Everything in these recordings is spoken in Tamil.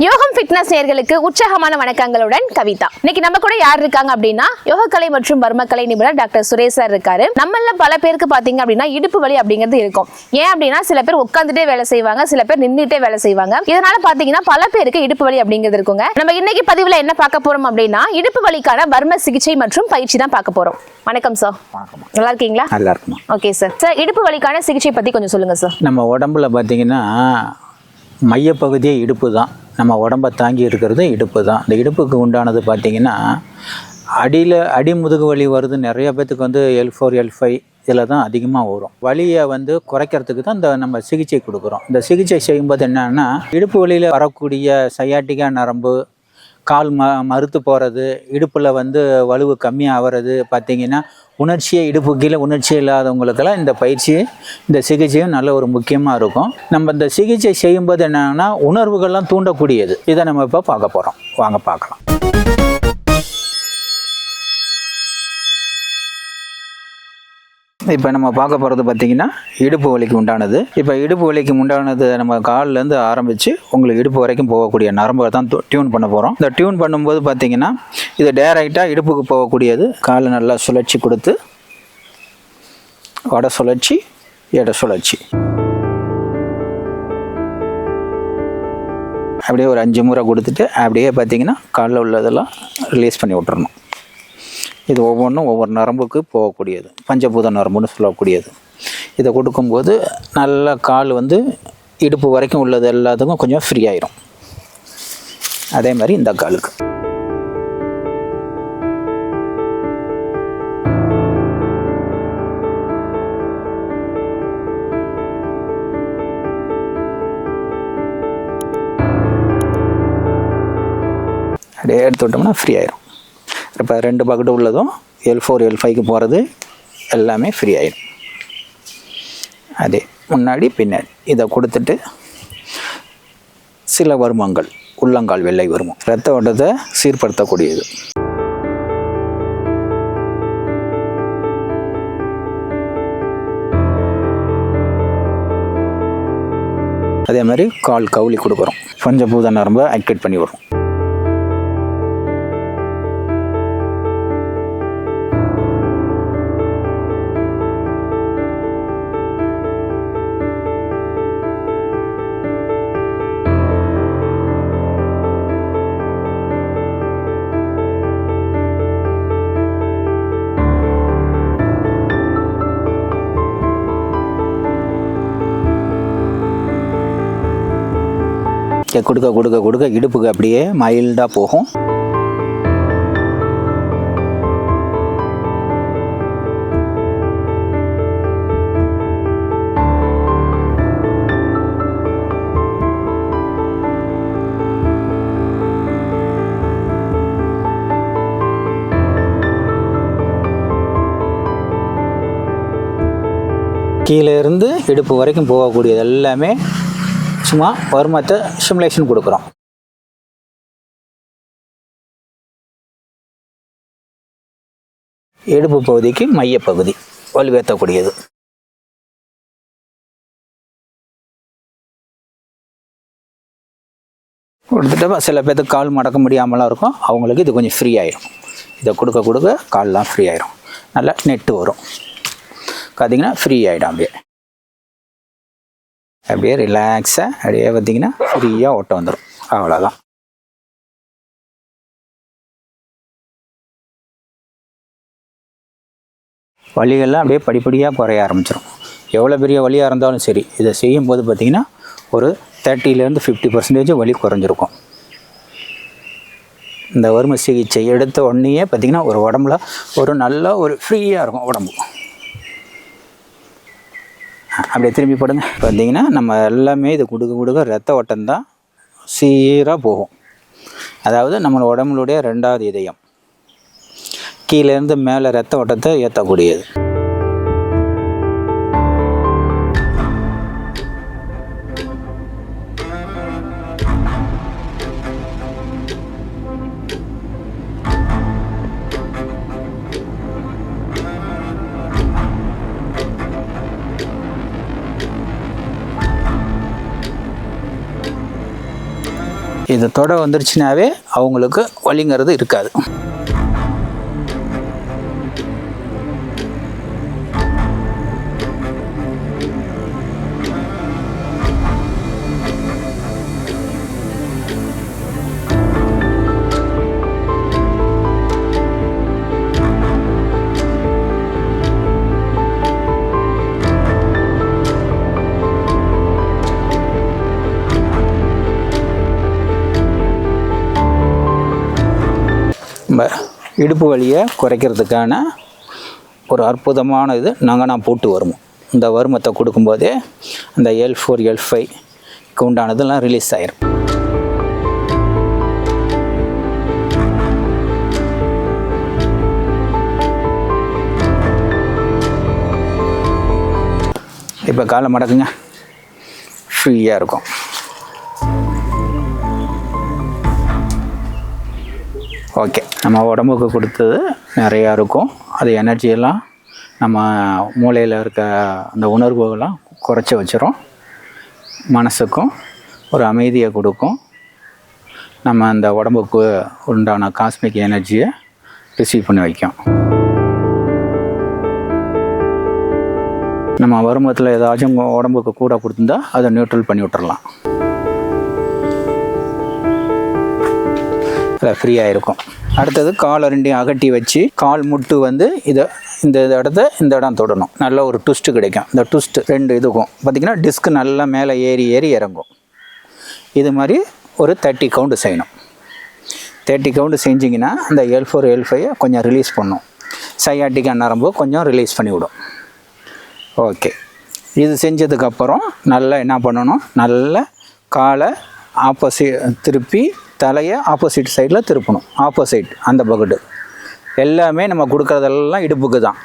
யோகம் ஃபிட்னஸ் நேயர்களுக்கு உற்சாகமான வணக்கங்களுடன் கவிதா. இன்னைக்கு நம்ம கூட யார் இருக்காங்க அப்படின்னா யோகக்கலை மற்றும் வர்மக்கலை நிபுணர் டாக்டர் சுரேஷ் சார் இருக்காரு. நம்மள பல பேருக்கு பாத்தீங்க அப்படின்னா இடுப்பு வலி அப்படிங்கிறது இருக்கும். ஏன் அப்படின்னா சில பேர் உட்காந்துட்டே வேலை செய்வாங்க, சில பேர் நின்றுட்டே வேலை செய்வாங்க. இதனால பாத்தீங்கன்னா பல பேருக்கு இடுப்பு வலி அப்படிங்கிறது இருக்குங்க. நம்ம இன்னைக்கு பதிவுல என்ன பார்க்க போறோம் அப்படின்னா இடுப்பு வலிக்கான வர்ம சிகிச்சை மற்றும் பயிற்சி தான் பார்க்க போறோம். வணக்கம் சார். நல்லா இருக்கீங்களா? நல்லா இருக்கும். Okay sir. சார் இடுப்பு வலிக்கான சிகிச்சை பத்தி கொஞ்சம் சொல்லுங்க சார். நம்ம உடம்புல பார்த்தீங்கன்னா மையப்பகுதியே இடுப்பு தான். நம்ம உடம்பை தாங்கி இருக்கிறது இடுப்பு தான். இந்த இடுப்புக்கு உண்டானது பார்த்திங்கன்னா அடி முதுகு வலி வருது. நிறைய பேத்துக்கு வந்து L4 L5 இதில் தான் அதிகமாக வரும். வலியை குறைக்கிறதுக்கு தான் இந்த நம்ம சிகிச்சை கொடுக்குறோம். இந்த சிகிச்சை செய்யும்போது என்னன்னா இடுப்பு வலியில் வரக்கூடிய சயாட்டிகா நரம்பு, கால் மறுத்து போகிறது, இடுப்பில் வலுவு கம்மியாகிறது பார்த்திங்கன்னா இடுப்பு கீழே உணர்ச்சியே இல்லாதவங்களுக்கெல்லாம் இந்த பயிற்சி இந்த சிகிச்சையும் நல்ல ஒரு முக்கியமாக இருக்கும். நம்ம இந்த சிகிச்சை செய்யும்போது என்னன்னா உணர்வுகள்லாம் தூண்டக்கூடியது. இதை நம்ம இப்போ பார்க்க போகிறோம். வாங்க பார்க்கலாம். இப்போ நம்ம பார்க்க போகிறது பார்த்திங்கன்னா இடுப்பு வலிக்கு உண்டானது. இப்போ இடுப்பு வலிக்கு உண்டானது நம்ம காலிலேருந்து ஆரம்பித்து உங்களுக்கு இடுப்பு வரைக்கும் போகக்கூடிய நரம்பை தான் டியூன் பண்ண போகிறோம். இந்த டியூன் பண்ணும்போது பார்த்திங்கன்னா இது டைரெக்டாக இடுப்புக்கு போகக்கூடியது. காலை நல்லா சுழற்சி கொடுத்து வட சுழற்சி எடை சுழற்சி அப்படியே ஒரு 5 முறை கொடுத்துட்டு அப்படியே பார்த்திங்கன்னா காலில் உள்ளதெல்லாம் ரிலீஸ் பண்ணி விட்டுறணும். இது ஒவ்வொன்றும் ஒவ்வொரு நரம்புக்கு போகக்கூடியது, பஞ்சபூத நரம்புன்னு சொல்லக்கூடியது. இதை கொடுக்கும்போது நல்லா கால் இடுப்பு வரைக்கும் உள்ளது எல்லாத்துக்கும் கொஞ்சம் ஃப்ரீ ஆயிரும். அதே மாதிரி இந்த காலுக்கு அப்படியே எடுத்து விட்டோம்னா ஃப்ரீ ஆயிரும். இப்போ 2 பக்கெட்டு உள்ளதும் L4 L5க்கு போகிறது எல்லாமே ஃப்ரீ ஆயிடும். அதே முன்னாடி பின்னாடி இதை கொடுத்துட்டு சில வருமங்கள், உள்ளங்கால் வெள்ளை வருமம், இரத்த ஓட்டத்தை சீர்படுத்தக்கூடியது. அதே மாதிரி கால் கவுளி கொடுக்குறோம். பஞ்சபூத நரம்பை ஆக்டிவேட் பண்ணி விடுறோம். கொடுக்க கொடுக்க கொடுக்க இடுப்புக்கு அப்படியே மைல்டாக போகும். கீழே இருந்து இடுப்பு வரைக்கும் போகக்கூடியது எல்லாமே சும்மா வருமத்தை சிமுலேஷன் கொடுக்குறோம். இடுப்பு பகுதிக்கு மையப்பகுதி வலுவேற்றக்கூடியது. கொடுத்துட்டா சில பேர்த்துக்கு கால் மடக்க முடியாமலாம் இருக்கும். அவங்களுக்கு இது கொஞ்சம் ஃப்ரீ ஆயிரும். இதை கொடுக்க கொடுக்க கால்லாம் ஃப்ரீ ஆயிரும். நல்லா நெட்டு வரும். பார்த்தீங்கன்னா ஃப்ரீ ஆகிடும். அப்படியே ரிலாக்ஸாக அப்படியே பார்த்திங்கன்னா ஃப்ரீயாக ஓட்டம் வந்துடும். அவ்வளோதான். வலிகள்லாம் அப்படியே படிப்படியாக குறைய ஆரம்பிச்சிடும். எவ்வளோ பெரிய வலியாக இருந்தாலும் சரி, இதை செய்யும்போது பார்த்திங்கன்னா ஒரு 30% 50% வலி குறைஞ்சிருக்கும். இந்த வறுமை சிகிச்சை எடுத்த உடனேயே பார்த்திங்கன்னா ஒரு உடம்புல ஒரு நல்ல ஒரு ஃப்ரீயாக இருக்கும் உடம்பு. அப்படியே திரும்பி போடுங்க. பார்த்தீங்கன்னா நம்ம எல்லாமே இது கொடுக்க கொடுக்க ரத்த ஓட்டம் தான் சீராக போகும். அதாவது நம்ம உடம்புடைய 2வது இதயம் கீழேருந்து மேலே ரத்த ஓட்டத்தை ஏற்றக்கூடியது. இது தொட வந்துருச்சுனாவே அவங்களுக்கு வலிங்கிறது இருக்காது. இடுப்பு வலியை குறைக்கிறதுக்கான ஒரு அற்புதமான இது நான் போட்டு வருவோம். இந்த வருமத்தை கொடுக்கும்போதே அந்த L4 L5 உண்டானதெல்லாம் ரிலீஸ் ஆயிரும். இப்போ காலை மடக்குங்க, ஃப்ரீயாக இருக்கும். ஓகே, நம்ம உடம்புக்கு கொடுத்தது நிறையா இருக்கும். அது எனர்ஜியெல்லாம் நம்ம மூளையில் இருக்க அந்த உணர்வுகள்லாம் குறைச்சி வச்சிரும். மனசுக்கும் ஒரு அமைதியை கொடுக்கும். நம்ம அந்த உடம்புக்கு உண்டான காஸ்மிக் எனர்ஜியை ரிசீவ் பண்ணி வைக்கும். நம்ம வருமத்தில் ஏதாச்சும் உடம்புக்கு கூட கொடுத்துருந்தா அதை நியூட்ரல் பண்ணி விட்டுறலாம். ஃப்ரீயாக இருக்கும். அடுத்தது காலை ரெண்டையும் அகட்டி வச்சு கால் முட்டு வந்து இந்த இடம் தொடணும். நல்ல ஒரு ட்விஸ்ட்டு கிடைக்கும். இந்த ட்விஸ்ட் 2 இதுக்கும் பார்த்திங்கன்னா டிஸ்க் நல்லா மேலே ஏறி இறங்கும். இது மாதிரி ஒரு 30 கவுண்டு செய்யணும். 30 கவுண்டு செஞ்சிங்கன்னா அந்த L4 L5 கொஞ்சம் ரிலீஸ் பண்ணும். சையாட்டிக்கா நரம்பு கொஞ்சம் ரிலீஸ் பண்ணிவிடும். ஓகே, இது செஞ்சதுக்கப்புறம் நல்லா என்ன பண்ணணும், நல்லா காலை திருப்பி தலையை ஆப்போசிட் சைடில் திருப்பணும். ஆப்போசிட் அந்த பக்கெட்டு எல்லாமே நம்ம கொடுக்குறதெல்லாம் இடுப்புக்கு தான்.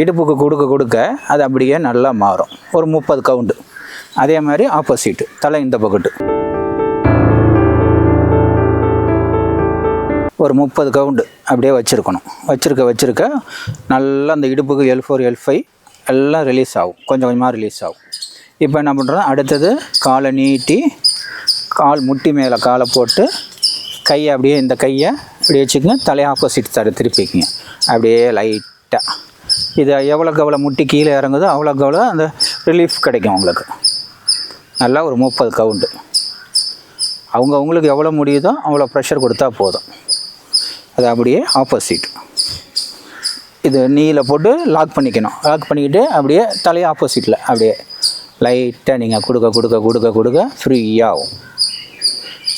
இடுப்புக்கு கொடுக்க அது அப்படியே நல்லா மாறும். ஒரு 30 கவுண்டு. அதே மாதிரி ஆப்போசிட்டு தலை இந்த பக்கெட்டு ஒரு 30 கவுண்டு அப்படியே வச்சுருக்கணும். வச்சுருக்க நல்லா அந்த இடுப்புக்கு L4 L5 எல்லாம் ரிலீஸ் ஆகும். கொஞ்சம் கொஞ்சமாக ரிலீஸ் ஆகும். இப்போ என்ன பண்ணுறோம், அடுத்தது காலை நீட்டி கால் முட்டி மேலே காலை போட்டு கையை அப்படியே இந்த கையை இப்படி வச்சுக்கோங்க. தலையை ஆப்போசிட் சைடு திருப்பிக்கிங்க. அப்படியே லைட்டாக இது எவ்வளோக்கு எவ்வளோ முட்டி கீழே இறங்குதோ அவ்வளோக்கு எவ்வளோ அந்த ரிலீஃப் கிடைக்கும் உங்களுக்கு. நல்லா ஒரு 30 கவுண்டு. அவங்களுக்கு எவ்வளோ முடியுதோ அவ்வளோ ப்ரெஷர் கொடுத்தா போதும். அது அப்படியே ஆப்போசிட் இது நீல போட்டு லாக் பண்ணிக்கணும். லாக் பண்ணிக்கிட்டு அப்படியே தலையை ஆப்போசிட்டில் அப்படியே லைட்டாக நீங்கள் கொடுக்க ஃப்ரீயாகும்.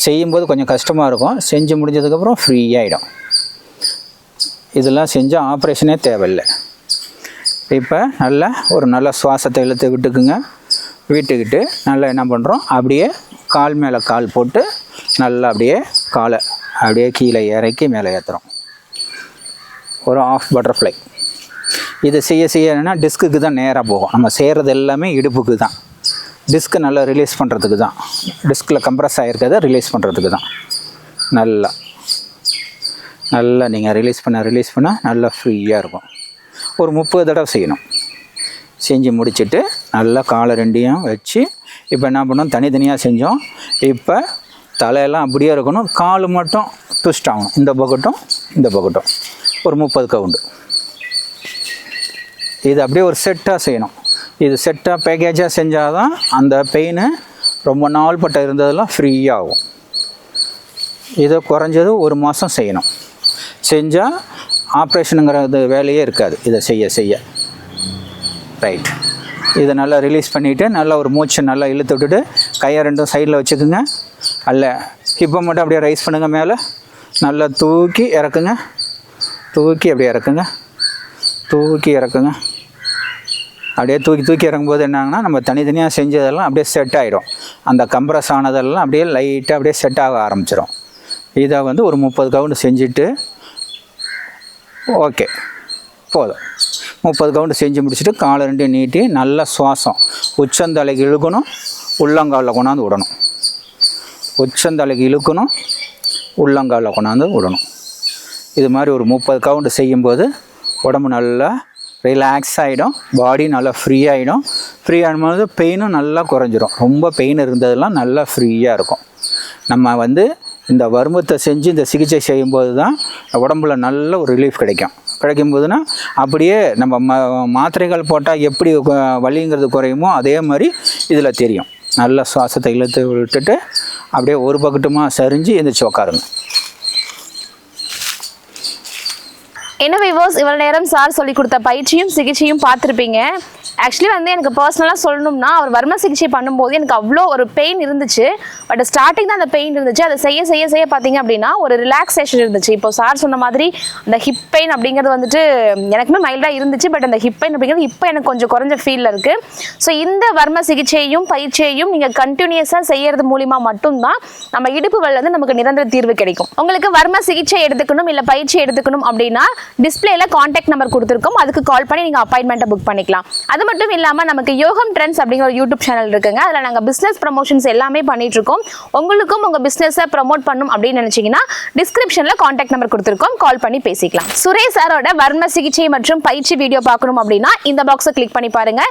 செய்யும்போது கொஞ்சம் கஷ்டமாக இருக்கும். செஞ்சு முடிஞ்சதுக்கப்புறம் ஃப்ரீயாகிடும். இதெல்லாம் செஞ்சால் ஆப்ரேஷனே தேவையில்லை. இப்போ நல்லா ஒரு நல்ல சுவாசத்தை இழுத்து விட்டுக்கிட்டு நல்லா என்ன பண்ணுறோம், அப்படியே கால் மேலே கால் போட்டு நல்லா அப்படியே காலை அப்படியே கீழே இறக்கி மேலே ஏற்றுறோம். ஒரு ஆஃப் பட்டர்ஃப்ளை. இதை செய்ய என்னென்னா டிஸ்க்குக்கு தான் நேராக போகும். நம்ம செய்கிறது எல்லாமே இடுப்புக்கு தான். டிஸ்க்கு நல்லா ரிலீஸ் பண்ணுறதுக்கு தான். டிஸ்கில் கம்ப்ரஸ் ஆகிருக்கிறத ரிலீஸ் பண்ணுறதுக்கு தான். நல்லா நீங்கள் ரிலீஸ் பண்ண நல்லா ஃப்ரீயாக இருக்கும். ஒரு 30 தடவை செய்யணும். செஞ்சு முடிச்சுட்டு நல்லா காலை ரெண்டையும் வச்சு இப்போ என்ன பண்ணோம், தனித்தனியாக செஞ்சோம். இப்போ தலையெல்லாம் அப்படியே இருக்கணும். கால் மட்டும் ட்விஸ்ட் ஆகணும். இந்த பக்கட்டும் ஒரு 30 கவுண்டு. இது அப்படியே ஒரு செட்டாக செய்யணும். இது செட்டாக பேக்கேஜாக செஞ்சால் தான் அந்த பெயின் ரொம்ப நாள் பட்ட இருந்ததெல்லாம் ஃப்ரீயாகும். இதை குறைஞ்சது 1 மாதம் செய்யணும். செஞ்சால் ஆப்ரேஷனுங்கிறது வேலையே இருக்காது. இதை செய்ய ரைட். இதை நல்லா ரிலீஸ் பண்ணிவிட்டு நல்லா ஒரு மூச்சை நல்லா இழுத்து விட்டுட்டு கையை 2 சைடில் வச்சுக்குங்க. அல்ல ஹிப்பை மட்டும் அப்படியே ரைஸ் பண்ணுங்கள். மேலே நல்லா தூக்கி இறக்குங்க. அப்படியே இறக்குங்க. அப்படியே தூக்கி இறங்கும்போது என்னாங்கன்னா நம்ம தனித்தனியாக செஞ்சதெல்லாம் அப்படியே செட் ஆகிடும். அந்த கம்ப்ரஸ் ஆனதெல்லாம் அப்படியே லைட்டாக அப்படியே செட் ஆக ஆரம்பிச்சிடும். இதை வந்து ஒரு 30 கவுண்டு செஞ்சுட்டு ஓகே போதும். 30 கவுண்டு செஞ்சு முடிச்சுட்டு காலை 2 நீட்டி நல்லா சுவாசம் உச்சந்தலைக்கு இழுக்கணும். உள்ளங்காலில் கொண்டாந்து விடணும். உச்சந்தலைக்கு இழுக்கணும். உள்ளங்காலில் கொண்டாந்து விடணும். இது மாதிரி ஒரு 30 கவுண்டு செய்யும்போது உடம்பு நல்லா ரிலாக்ஸ் ஆகிடும். பாடி நல்லா ஃப்ரீ ஆகிடும். ஃப்ரீ ஆகும்போது பெயினும் நல்லா குறைஞ்சிரும். ரொம்ப பெயின் இருந்ததெல்லாம் நல்லா ஃப்ரீயாக இருக்கும். நம்ம வந்து இந்த வருமத்தை செஞ்சு இந்த சிகிச்சை செய்யும்போது தான் உடம்புல நல்ல ஒரு ரிலீஃப் கிடைக்கும்போதுனா அப்படியே நம்ம மாத்திரைகள் போட்டால் எப்படி வலிங்கிறது குறையுமோ அதே மாதிரி இதில் தெரியும். நல்ல சுவாசத்தை இழுத்து விட்டுட்டு அப்படியே ஒரு பக்கட்டுமாக சரிஞ்சு எந்திரிச்சு உக்காருங்க. என்ன வியூவர்ஸ், இவ்வளோ நேரம் சார் சொல்லி கொடுத்த பயிற்சியும் சிகிச்சையும் பார்த்துருப்பீங்க. ஆக்சுவலி வந்து எனக்கு பர்சனலாக சொல்லணும்னா அவர் வர்ம சிகிச்சை பண்ணும்போது எனக்கு அவ்வளோ ஒரு பெயின் இருந்துச்சு. பட் ஸ்டார்டிங் தான் அந்த பெயின் இருந்துச்சு. அதை செய்ய செய்ய செய்ய பார்த்தீங்க அப்படின்னா ஒரு ரிலாக்ஸேஷன் இருந்துச்சு. இப்போ சார் சொன்ன மாதிரி அந்த ஹிப் பெயின் அப்படிங்கிறது வந்துட்டு எனக்குமே மைல்டாக இருந்துச்சு. பட் அந்த ஹிப் பெயின் அப்படிங்கிறது இப்போ எனக்கு கொஞ்சம் குறைஞ்ச ஃபீலில் இருக்குது. ஸோ இந்த வர்ம சிகிச்சையும் பயிற்சியையும் நீங்கள் கண்டினியூஸாக செய்யறது மூலிமா மட்டும்தான் நம்ம இடுப்பு வலியிலிருந்து நமக்கு நிரந்தர தீர்வு கிடைக்கும். உங்களுக்கு வர்ம சிகிச்சை எடுத்துக்கணும் இல்லை பயிற்சி எடுத்துக்கணும் அப்படின்னா டிஸ்பிளேல கான்டாக்ட் நம்பர் கொடுத்துருக்கோம். அதுக்கு கால் பண்ணி நீங்கள் அப்பாயின்மெண்ட்டை புக் பண்ணிக்கலாம். அது மட்டும் இல்லாமல் நமக்கு யோகம் ட்ரெண்ட்ஸ் அப்படிங்கிற ஒரு யூடியூப் சேனல் இருக்குங்க. அதில் நாங்கள் பிஸ்னஸ் ப்ரமோஷன்ஸ் எல்லாமே பண்ணிட்டு இருக்கோம். உங்களுக்கும் உங்கள் பிஸ்னஸை ப்ரமோட் பண்ணணும் அப்படின்னு நினச்சிங்கன்னா டிஸ்கிரிப்ஷனில் கான்டாக்ட் நம்பர் கொடுத்துருக்கோம். கால் பண்ணி பேசிக்கலாம். சுரேஷ் சாரோட வர்ம சிகிச்சை மற்றும் பயிற்சி வீடியோ பார்க்கணும் அப்படின்னா இந்த பாக்ஸை கிளிக் பண்ணி பாருங்க.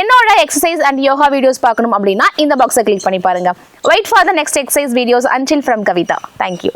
என்னோட எக்ஸசைஸ் அண்ட் யோகா வீடியோஸ் பார்க்கணும் அப்படின்னா இந்த பாக்ஸை கிளிக் பண்ணி பாருங்க. Wait for the next exercise videos. Until from Kavitha. Thank you.